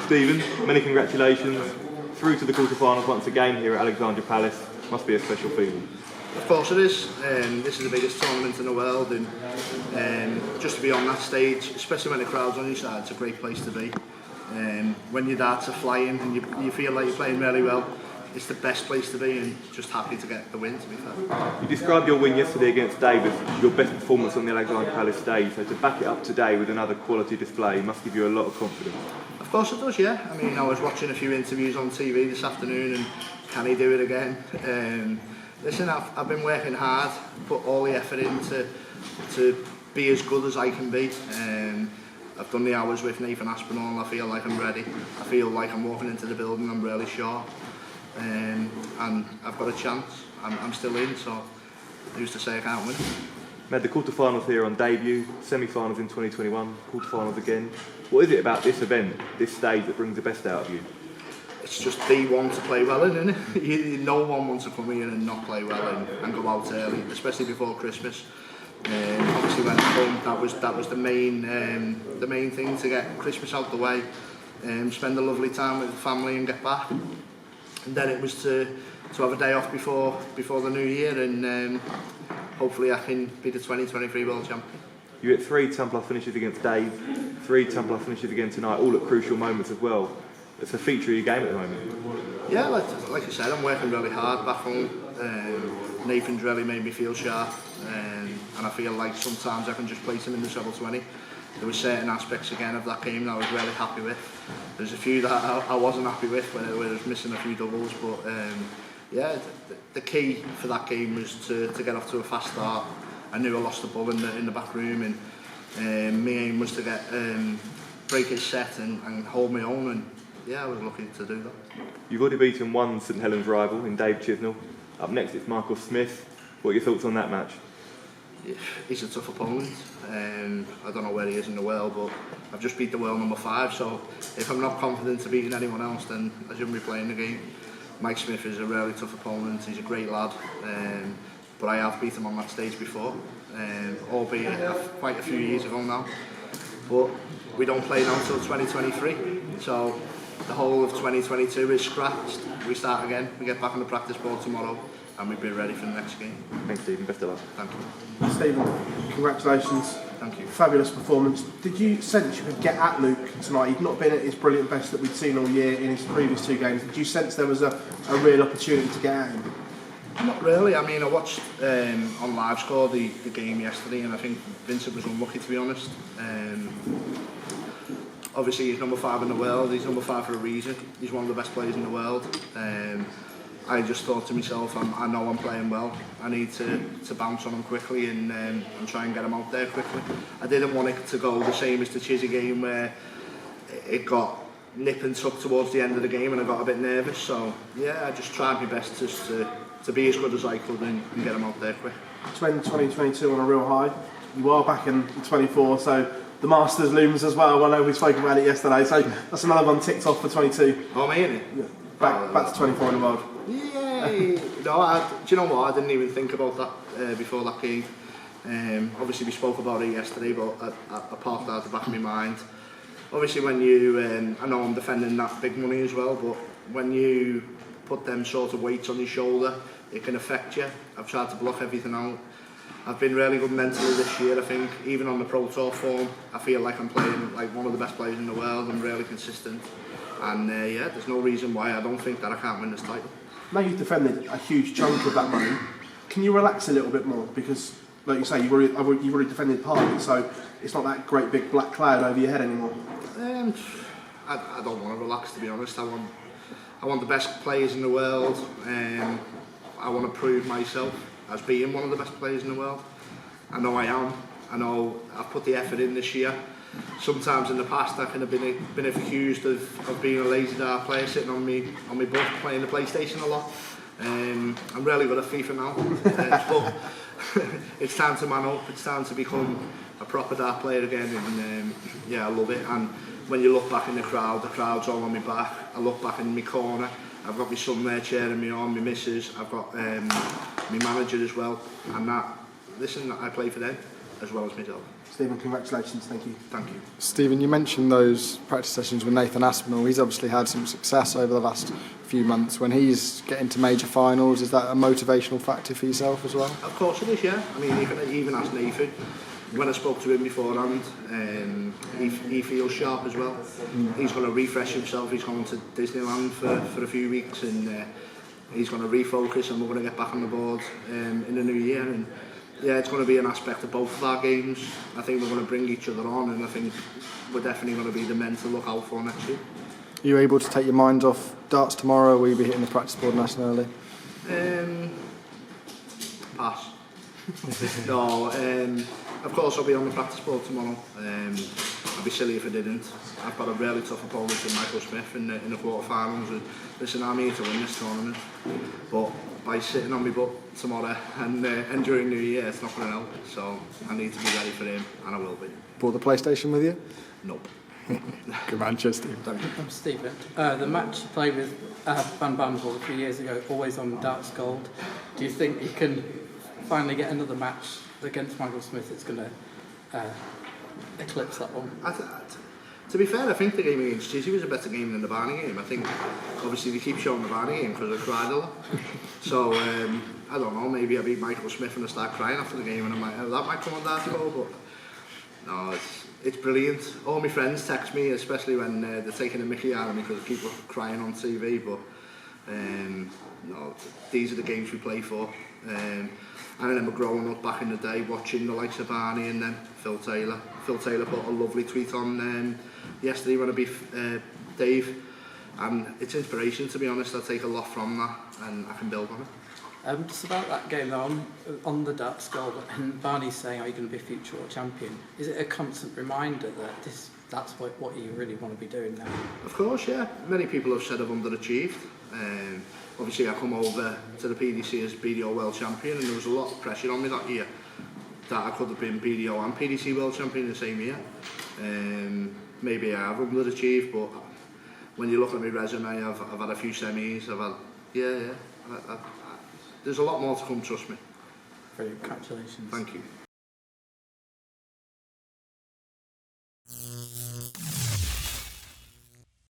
Stephen, many congratulations. Through to the quarterfinals once again here at Alexandra Palace. Must be a special feeling. Of course it is. This is the biggest tournament in the world, and just to be on that stage, especially when the crowd's on your side, it's a great place to be. When your darts are flying and you feel like you're playing really well, it's the best place to be, and just happy to get the win, to be fair. You described your win yesterday against Dave as your best performance on the Alexandra Palace stage, so to back it up today with another quality display must give you a lot of confidence. Of course it does, yeah. I mean, I was watching a few interviews on TV this afternoon, and can he do it again? Listen, I've been working hard, put all the effort in to be as good as I can be. I've done the hours with Nathan Aspinall, and I feel like I'm ready. I feel like I'm walking into the building, I'm really sure. And I've got a chance. I'm still in, so who's to say I can't win? Made the quarterfinals here on debut, semi-finals in 2021, quarterfinals again. What is it about this event, this stage, that brings the best out of you? It's just they want to play well in, isn't it? No one wants to come here and not play well and go out early, especially before Christmas. Obviously when at home, that was the main thing, to get Christmas out the way, spend a lovely time with the family and get back. And then it was to have a day off before the new year, and hopefully I can be the 2023 World Champion. You hit 3 10+ finishes against Dave, 3 10+ finishes again tonight, all at crucial moments as well. It's a feature of your game at the moment. Yeah, like I said, I'm working really hard back home. Nathan's really made me feel sharp, and I feel like sometimes I can just place him in the treble 20. There were certain aspects again of that game that I was really happy with. There's a few that I wasn't happy with, where I was missing a few doubles, but yeah, the key for that game was to get off to a fast start. I knew I lost the ball in the back room, and my aim was to break his set and hold my own, and yeah, I was lucky to do that. You've already beaten one St Helens rival in Dave Chisnell. Up next it's Michael Smith. What are your thoughts on that match? He's a tough opponent. I don't know where he is in the world, but I've just beat the world number 5, so if I'm not confident to beating anyone else, then I shouldn't be playing the game. Mike Smith is a really tough opponent. He's a great lad, but I have beat him on that stage before, albeit quite a few years ago now. But we don't play now until 2023, so the whole of 2022 is scratched. We start again, we get back on the practice board tomorrow, and we'll be ready for the next game. Thanks, Stephen. Best of luck. Thank you. Stephen, congratulations. Thank you. Fabulous performance. Did you sense you could get at Luke tonight? He'd not been at his brilliant best that we'd seen all year in his previous 2 games. Did you sense there was a real opportunity to get at him? Not really. I mean, I watched on live score the game yesterday, and I think Vincent was unlucky, to be honest. Obviously he's number 5 in the world. He's number 5 for a reason. He's one of the best players in the world. I just thought to myself, I know I'm playing well. I need to bounce on him quickly and try and get him out there quickly. I didn't want it to go the same as the Chizzy game, where it got nip and tuck towards the end of the game and I got a bit nervous. So yeah, I just tried my best just to be as good as I could and get him out there quick. To end 2022 on a real high. You are back in 24, so the Masters looms as well. I know we spoke about it yesterday, so that's another one ticked off for 22. Oh, me, innit? Yeah. Back to 24 in the world. Yay! No, do you know what? I didn't even think about that before that game. Obviously we spoke about it yesterday, but I parked that at the back of my mind. Obviously when you, I know I'm defending that big money as well, but when you put them sort of weights on your shoulder, it can affect you. I've tried to block everything out. I've been really good mentally this year, I think. Even on the Pro Tour form, I feel like I'm playing like one of the best players in the world. I'm really consistent. And yeah, there's no reason why I don't think that I can't win this title. Now you've defended a huge chunk of that money, can you relax a little bit more? Because, like you say, you've already defended part of it, so it's not that great big black cloud over your head anymore. I don't want to relax, to be honest. I want the best players in the world. I want to prove myself as being one of the best players in the world. I know I am. I know I've put the effort in this year. Sometimes in the past I can have been accused of being a lazy dart player, sitting on my butt playing the PlayStation a lot. I'm really good at FIFA now, but it's time to man up. It's time to become a proper dart player again, and yeah, I love it. And when you look back in the crowd's all on my back. I look back in my corner, I've got my son there cheering me on, my missus, I've got my manager as well, and that, listen, I play for them. as well as myself. Stephen, congratulations, thank you. Thank you. Stephen, you mentioned those practice sessions with Nathan Aspinall. He's obviously had some success over the last few months. When he's getting to major finals, is that a motivational factor for yourself as well? Of course it is, yeah. I mean, even as Nathan, when I spoke to him beforehand, he feels sharp as well. He's going to refresh himself. He's going to Disneyland for a few weeks, and he's going to refocus, and we're going to get back on the board in the new year. And yeah, it's going to be an aspect of both of our games. I think we're going to bring each other on, and I think we're definitely going to be the men to look out for next year. Are you able to take your mind off darts tomorrow, or will you be hitting the practice board nice and early? Pass. No, of course I'll be on the practice board tomorrow. I'd be silly if I didn't. I've got a really tough opponent in Michael Smith in the quarterfinals. And listen, I'm here to win this tournament. But by sitting on my butt tomorrow and during New Year, it's not going to help. So I need to be ready for him, and I will be. Brought the PlayStation with you? Nope. Good man, cheers, Steve. Thank you. I'm Stephen. The match you played with Van Bamble a few years ago, always on darts gold. Do you think you can finally get another match against Michael Smith that's going to eclipse that one? To be fair, I think the game against Chizzy was a better game than the Barney game. I think, obviously, they keep showing the Barney game because I cried a lot. So, I don't know, maybe I beat Michael Smith and I start crying after the game, and that might come on that goal, but no, it's brilliant. All my friends text me, especially when they're taking a mickey out of me because people are crying on TV, but no, these are the games we play for. I remember growing up back in the day watching the likes of Barney and then Phil Taylor. Phil Taylor put a lovely tweet on yesterday when I beat Dave, and it's inspiration, to be honest. I take a lot from that and I can build on it. Just about that game though, on the darts gold, and Barney's saying, are you going to be a future world champion? Is it a constant reminder that that's what you really want to be doing now? Of course, yeah. Many people have said I've underachieved. Obviously, I come over to the PDC as BDO World Champion, and there was a lot of pressure on me that year that I could have been BDO and PDC World Champion in the same year. Maybe I have underachieved, but when you look at my resume, I've had a few semis. There's a lot more to come, trust me. Brilliant, congratulations. Thank you.